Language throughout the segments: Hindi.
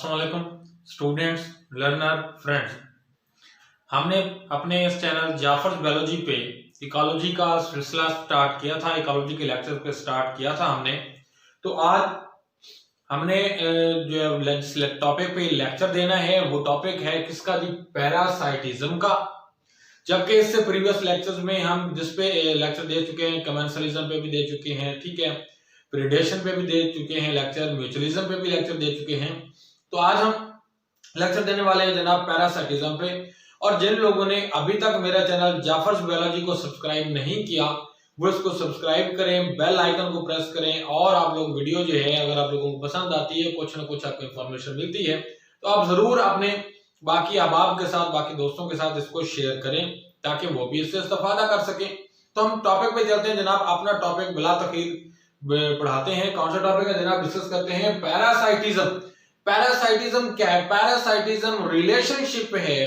अस्सलाम वालेकुम स्टूडेंट्स, लर्नर, फ्रेंड्स। हमने अपने इस चैनल जाफर बायोलॉजी पे इकोलॉजी का सिलसिला स्टार्ट किया था, इकोलॉजी के लेक्चर पे स्टार्ट किया था हमने। तो आज हमने जो टॉपिक पे लेक्चर देना है वो टॉपिक है किसका जी, पैरासाइटिज्म का। जबकि इससे प्रीवियस लेक्चर्स में हम जिस पे लेक्चर दे चुके हैं, कमेंसलिज्म पे भी दे चुके हैं, ठीक है, प्रीडेशन पे भी दे चुके हैं लेक्चर, म्यूचुअलिज्म पे भी लेक्चर दे चुके हैं। तो आज हम लेक्चर देने वाले हैं जनाब पैरासाइटिज्म पे। और जिन लोगों ने अभी तक मेरा चैनल जाफर्स बायोलॉजी को सब्सक्राइब नहीं किया वो इसको सब्सक्राइब करें, बेल आइकन को प्रेस करें। और आप लोग वीडियो जो है अगर आप लोगों को पसंद आती है, कुछ ना कुछ आपको इन्फॉर्मेशन मिलती है, तो आप जरूर अपने बाकी अहबाब के साथ, बाकी दोस्तों के साथ इसको शेयर करें ताकि वो भी इससे इस्तेफादा कर सकें। तो हम टॉपिक पे चलते हैं जनाब। अपना टॉपिक बिला तखीर पढ़ाते हैं। कौन सा टॉपिक है जनाब? डिस्कस करते हैं पैरासाइटिज्म। पैरासाइटिज्म क्या है? पैरासाइटिज्म रिलेशनशिप है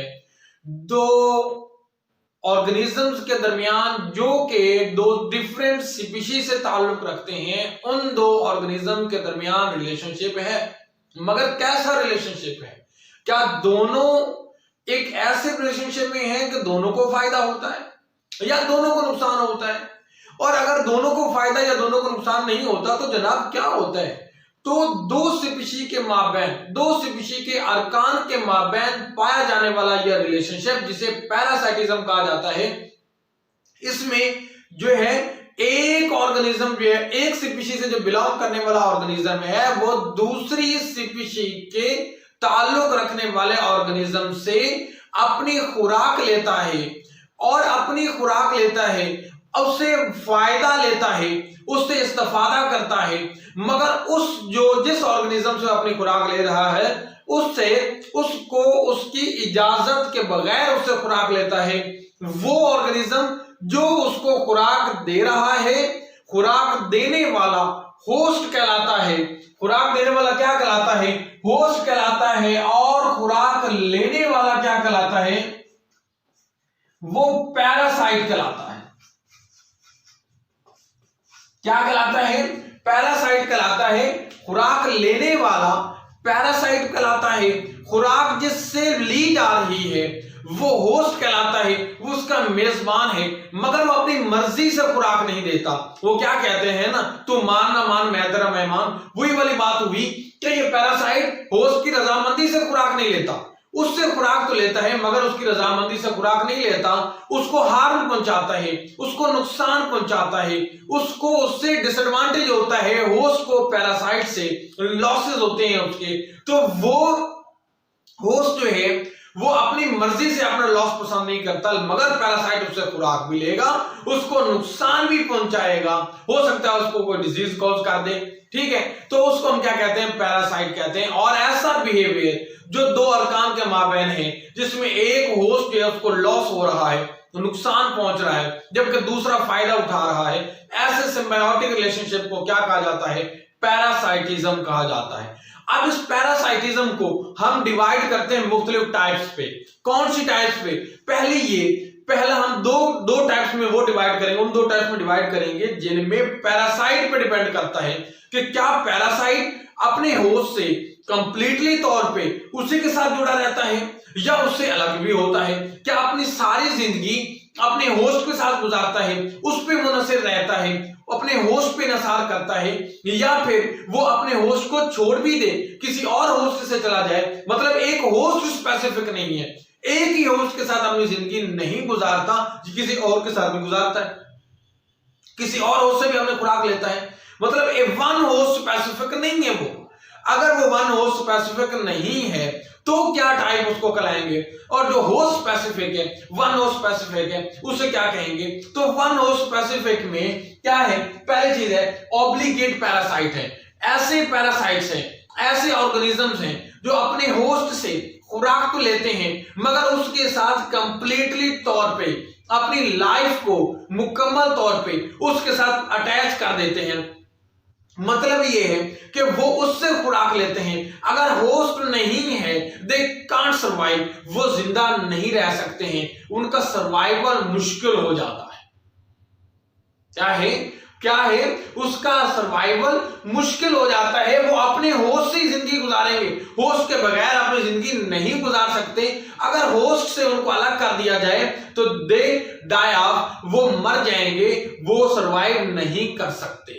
दो ऑर्गेनिजम्स के दरमियान जो कि दो डिफरेंट स्पीशीज से ताल्लुक रखते हैं, उन दो ऑर्गेनिज्म के दरमियान रिलेशनशिप है। मगर कैसा रिलेशनशिप है? क्या दोनों एक ऐसे रिलेशनशिप में है कि दोनों को फायदा होता है या दोनों को नुकसान होता है? और अगर दोनों को फायदा या दोनों को नुकसान नहीं होता तो जनाब क्या होता है? तो दो स्पीशी के माबैन, दो स्पीशी के अरकान के माबैन पाया जाने वाला यह रिलेशनशिप जिसे पैरासाइटिज्म कहा जाता है, इसमें जो है एक ऑर्गेनिज्म जो है, एक स्पीशी से जो बिलोंग करने वाला ऑर्गेनिज्म है वो दूसरी स्पीशी के ताल्लुक रखने वाले ऑर्गेनिज्म से अपनी खुराक लेता है और अपनी खुराक लेता है, उससे फायदा लेता है, उससे इस्तेफादा करता है। मगर जिस ऑर्गेनिज्म से अपनी खुराक ले रहा है उसको उसकी इजाजत के बगैर उससे खुराक लेता है, वो ऑर्गेनिज्म जो उसको खुराक दे रहा है, खुराक देने वाला होस्ट कहलाता है। खुराक देने वाला क्या कहलाता है? होस्ट कहलाता है। और खुराक लेने वाला क्या कहलाता है? वो पैरासाइट कहलाता है। क्या कहलाता है? पैरासाइट कहलाता है। खुराक लेने वाला पैरासाइट कहलाता है। खुराक जिससे ली जा रही है वो होस्ट कहलाता है, वो उसका मेजबान है, मगर वो अपनी मर्जी से खुराक नहीं देता। वो क्या कहते हैं ना, तू मान ना मान मैं तेरा मेहमान। वही वाली बात हुई कि ये पैरासाइट होस्ट की रजामंदी से खुराक नहीं लेता। उससे खुराक तो लेता है मगर उसकी रजामंदी से खुराक नहीं लेता, उसको हार्म पहुंचाता है, उसको नुकसान पहुंचाता है, उसको उससे डिसएडवांटेज होता है, होस्ट को पैरासाइट से लॉसेस होते हैं उसके। तो वो होस्ट जो है वो अपनी मर्जी से अपना लॉस पसंद नहीं करता, मगर पैरासाइट उससे खुराक भी लेगा, उसको नुकसान भी पहुंचाएगा, हो सकता है उसको कोई डिजीज कॉज कर दे, ठीक है। तो उसको हम क्या कहते हैं? पैरासाइट कहते हैं। और ऐसा बिहेवियर जो दो अरकान के माबैन है, जिसमें एक होस्ट है उसको लॉस हो रहा है, तो नुकसान पहुंच रहा है, जबकि दूसरा फायदा उठा रहा है, ऐसे सिम्बायोटिक रिलेशनशिप को क्या कहा जाता है? पैरासाइटिज्म कहा जाता है। अब इस पैरासाइटिज्म को हम डिवाइड करते हैं मुख्तलिफ टाइप्स पे। कौन सी टाइप्स पे? पहला हम दो टाइप्स में वो डिवाइड करेंगे, उन दो टाइप्स में डिवाइड करेंगे जिनमें पैरासाइट पे डिपेंड करता है कि क्या पैरासाइट अपने होस्ट से कंप्लीटली तौर पे उसी के साथ जुड़ा रहता है या उससे अलग भी होता है। क्या अपनी सारी जिंदगी अपने होस्ट के साथ गुजारता है, उस पे मुनहसिर रहता है, अपने होस्ट पे निसार करता है, या फिर वो अपने होस्ट को छोड़ भी दे, किसी और होस्ट से चला जाए। मतलब एक होस्ट स्पेसिफिक नहीं है, एक ही होस्ट के साथ अपनी जिंदगी नहीं गुजारता, किसी और के साथ भी गुजारता है, किसी और होस्ट से भी अपने खुराक लेता है। मतलब ए वन होस्ट स्पेसिफिक नहीं है वो। अगर वो वन होस्ट स्पेसिफिक नहीं है तो क्या टाइप उसको कहलाएंगे? और जो होस्ट स्पेसिफिक है, वन होस्ट स्पेसिफिक है, उसे क्या कहेंगे? तो वन होस्ट स्पेसिफिक में क्या है? पहली चीज है ऑब्लिगेट पैरासाइट है। ऐसे पैरासाइट्स हैं, ऐसे ऑर्गेनिजम्स हैं जो अपने होस्ट से खुराक तो लेते हैं मगर उसके साथ कंप्लीटली तौर पे अपनी लाइफ को मुकम्मल तौर पे उसके साथ अटैच कर देते हैं। मतलब ये है कि वो उससे खुराक लेते हैं। अगर होस्ट नहीं है, दे कांट सर्वाइव, वो जिंदा नहीं रह सकते हैं, उनका सर्वाइवल मुश्किल हो जाता है। क्या है क्या है, उसका सर्वाइवल मुश्किल हो जाता है। वो अपने होस्ट से ही जिंदगी गुजारेंगे, होस्ट के बगैर अपनी जिंदगी नहीं गुजार सकते। अगर होस्ट से उनको अलग कर दिया जाए तो दे डाई ऑफ, वो मर जाएंगे, वो सर्वाइव नहीं कर सकते।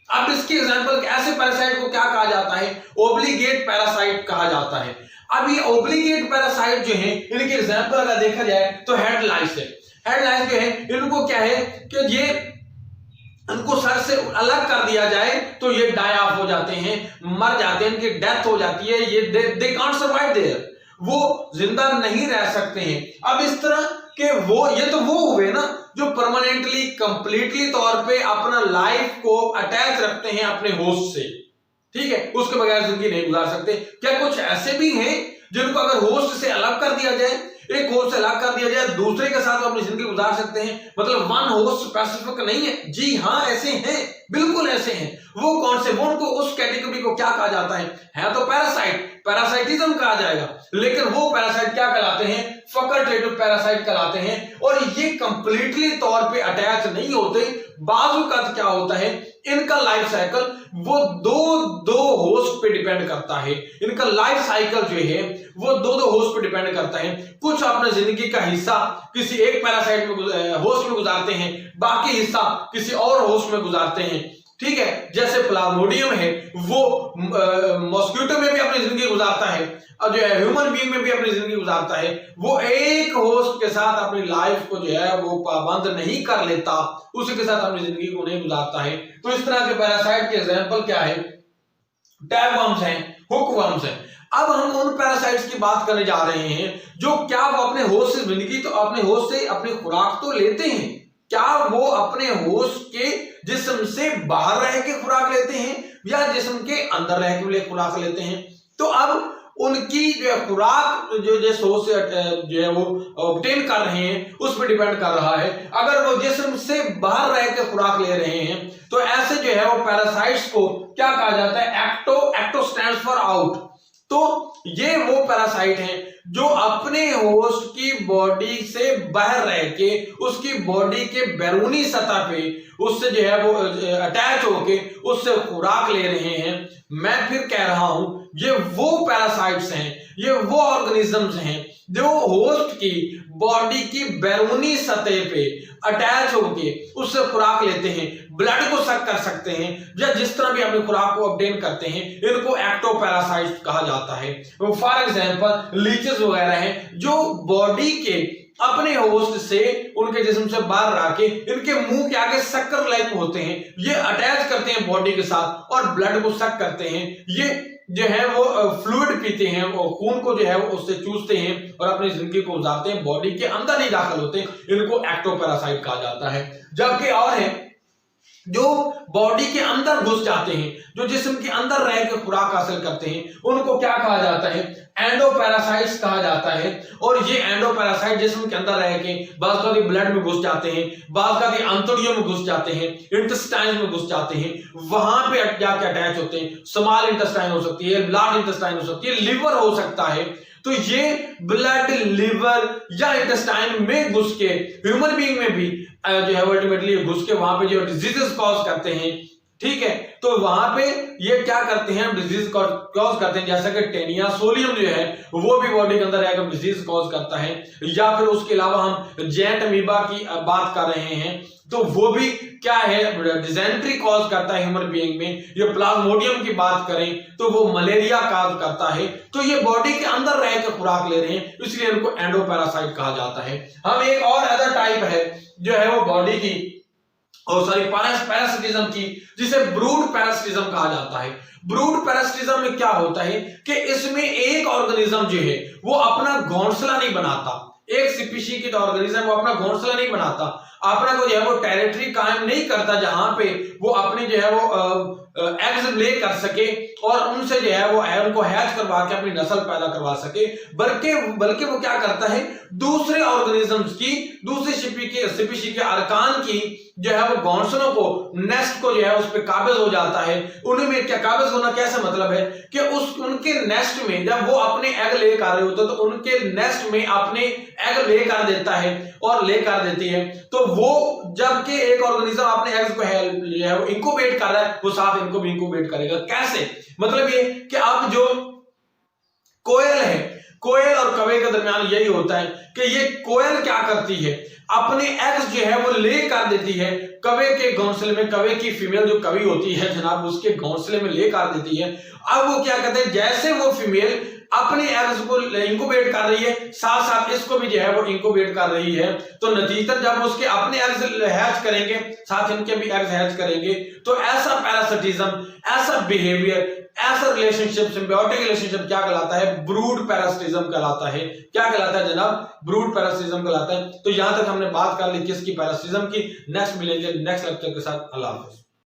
अब इसकी एग्जांपल, ऐसे पैरासाइट को क्या कहा जाता है, ओब्लिगेट पैरासाइट कहा जाता है। अब ये ओब्लिगेट पैरासाइट जो है, इनकी एग्जांपल अगर देखा जाए तो हेड लाइस है। हेड लाइस जो है, इनको क्या है कि ये इनको सर से अलग कर दिया जाए तो ये डाई ऑफ हो जाते हैं, मर जाते हैं, इनकी डेथ हो जाती है, ये दे कांट सर्वाइव देयर, वो जिंदा नहीं रह सकते हैं। अब इस तरह के वो, ये तो वो हुए ना जो परमानेंटली कंप्लीटली तौर पे अपना लाइफ को अटैच रखते हैं अपने होस्ट से, ठीक है, उसके बगैर जिंदगी नहीं गुजार सकते। क्या कुछ ऐसे भी हैं जिनको अगर होस्ट से अलग कर दिया जाए, एक होस्ट से अलग कर दिया जाए, दूसरे के साथ अपनी जिंदगी गुजार सकते हैं, मतलब वन होस्ट स्पेसिफिक नहीं है? जी हाँ, ऐसे हैं, बिल्कुल ऐसे हैं। वो कौन से, वो उनको उस कैटेगरी को क्या कहा जाता है तो पैरासाइट, पैरासाइटिज्म कहा जाएगा, लेकिन वो पैरासाइट क्या कहलाते हैं, फैकल्टेटिव पैरासाइट कहलाते हैं। और ये कंप्लीटली तौर पे अटैच नहीं होते। बाजू का क्या होता है, इनका लाइफ साइकिल वो दो होस्ट पे डिपेंड करता है। इनका लाइफ साइकिल जो है वो दो होस्ट पे डिपेंड करता है। कुछ अपने जिंदगी का हिस्सा किसी एक पैरासाइट में होस्ट में गुजारते हैं, बाकी हिस्सा किसी और होस्ट में गुजारते हैं, ठीक है। जैसे प्लाज्मोडियम है, वो मॉस्किटो में भी अपनी जिंदगी गुजारता है, और जो है ह्यूमन बीइंग में भी अपनी जिंदगी गुजारता है। वो एक होस्ट के साथ अपनी लाइफ को जो है वो पाबंद नहीं कर लेता, उसी के साथ अपनी जिंदगी को नहीं गुजारता है। तो इस तरह के पैरासाइट के एग्जांपल क्या है, टैगवर्म्स हैं, हुकवर्म्स हैं। अब हम उन पैरासाइट्स की बात करने जा रहे हैं जो क्या वो अपने होस्ट से जिंदगी, तो अपने होस्ट से अपनी खुराक तो लेते हैं, क्या वो अपने होस्ट के जिस्म से बाहर रह के खुराक लेते हैं या जिस्म के अंदर रह के खुराक लेते हैं। तो अब उनकी जो खुराक जो जिस होस्ट से जो है वो ऑब्टेन कर रहे हैं उस पर डिपेंड कर रहा है। अगर वो जिस्म से बाहर रह के खुराक ले रहे हैं तो ऐसे जो है वो पैरासाइट्स को क्या कहा जाता है, एक्टो स्टैंड्स फॉर आउट। तो ये वो पैरासाइट हैं जो अपने होस्ट की बॉडी से बाहर रह के उसकी बॉडी के बैरूनी सतह पे उससे जो है वो अटैच होके उससे खुराक ले रहे हैं। मैं फिर कह रहा हूं, ये वो पैरासाइट्स हैं, ये वो ऑर्गेनिजम्स हैं जो होस्ट की बॉडी की बैरूनी सतह पे अटैच होके उससे खुराक लेते हैं, ब्लड को सक कर सकते हैं या जिस तरह भी अपनी खुराक को ऑब्टेन करते हैं, इनको एक्टोपैरासाइट्स कहा जाता है। फॉर एग्जांपल लीचेस वगैरह हैं जो बॉडी के अपने होस्ट से उनके जिस्म से बाहर आके इनके मुंह के आगे शक्कर लाइक होते हैं, ये अटैच करते हैं बॉडी के साथ और ब्लड को सक करते हैं। ये जो है वो फ्लूइड पीते हैं, वो खून को जो है वो उससे चूसते हैं और अपनी जिंदगी को गुजारते हैं, बॉडी के अंदर नहीं दाखिल होते, इनको एक्टोपैरासाइट कहा जाता है। जबकि और है जो बॉडी के अंदर घुस जाते हैं, जो जिस्म के अंदर रह के खुराक हासिल करते हैं, उनको क्या कहा जाता है, एंडोपैरासाइट्स कहा जाता है। और ये एंडोपैरासाइट जिस्म के अंदर रह के बाज़ का ब्लड में घुस जाते हैं, बाज़ का आंतड़ियों में घुस जाते हैं, इंटेस्टाइन में घुस जाते हैं, वहां पे जाके अटैच होते हैं। स्मॉल इंटेस्टाइन हो सकती है, लार्ज इंटेस्टाइन हो सकती है, लिवर हो सकता है। तो ये ब्लड, लिवर या इंटेस्टाइन में घुस के ह्यूमन बीइंग में भी जो है अल्टीमेटली घुस के वहां पे जो डिजीजेस कॉज करते हैं, ठीक है। तो वहां पे ये क्या करते हैं, डिजीज कॉज करते हैं, जैसा कि टेनिया सोलियम जो है वो भी बॉडी के अंदर रहकर डिजीज कॉज करता है। या फिर उसके अलावा हम जेंट अमीबा की बात कर रहे हैं तो वो भी क्या है, डिजेंट्री कॉज करता है ह्यूमन बीइंग में। ये प्लाज्मोडियम की बात करें तो वो मलेरिया कॉज करता है। तो ये बॉडी के अंदर रह के खुराक ले रहे हैं, इसलिए इनको एंडोपैरासाइट कहा जाता है। हम एक और अदर टाइप है जो है वो बॉडी की पैरासिटिज्म की, जिसे ब्रूड पैरासिटिज्म कहा जाता है। ब्रूड पैरासिटिज्म में क्या होता है कि इसमें एक ऑर्गेनिज्म जो है वो अपना घोंसला नहीं बनाता, एक स्पीशीज की ऑर्गेनिज्म वो अपना घोंसला नहीं बनाता, अपना को जो है वो टेरिटरी कायम नहीं करता जहां पे वो अपनी जो है वो एग्स ले कर सके और उनसे जो है वो उनको हैच करवा के अपनी नस्ल पैदा करवा सके, बल्कि वो क्या करता है, दूसरे ऑर्गेनिजम्स की, दूसरे स्पीशीज के अरकान की जो है वो घोंसलों को, नेस्ट को जो है उस पर काबिज हो जाता है। उनमें क्या काबिज होना कैसे मतलब है कि उनके नेस्ट में जब वो अपने एग ले कर रहे होते तो उनके नेस्ट में अपने एग ले कर देता है और ले कर देती है। तो वो जबकि एक ऑर्गेनिज्म अपने एग्स को है वो इंक्यूबेट कर रहा है, वो साथ इनको भी इंक्यूबेट करेगा। कैसे? मतलब ये कि अब जो कोयल है, कोयल और कवे के दरमियान यही होता है कि ये कोयल क्या करती है, अपने एग्स जो है वो ले कर देती है कवे के घोंसले में। कवे की फीमेल जो कवी होती है जनाब, उसके घोंसले में ले कर देती है। अब वो क्या करते हैं, जैसे वो फीमेल अपने एग्स को इंक्यूबेट कर रही है, साथ साथ इसको भी जो है वो इंक्यूबेट कर रही है। तो नतीजतन जब उसके अपने एग्स हैच करेंगे, साथ इनके भी एग्स हैच करेंगे, तो ऐसा पैरासिटिज्म, ऐसा बिहेवियर, ऐसा रिलेशनशिप, सिम्बियोटिक रिलेशनशिप क्या कहलाता है, ब्रूड पैरासिटिज्म कहलाता है। क्या कहलाता है जनाब? ब्रूड पैरासिटिज्म कहलाता है। तो यहां तक हमने बात कर ली किसकी, पैरासिटिज्म की। नेक्स्ट मिलेंगे नेक्स्ट लेक्चर के साथ। अल्लाह हाफिज।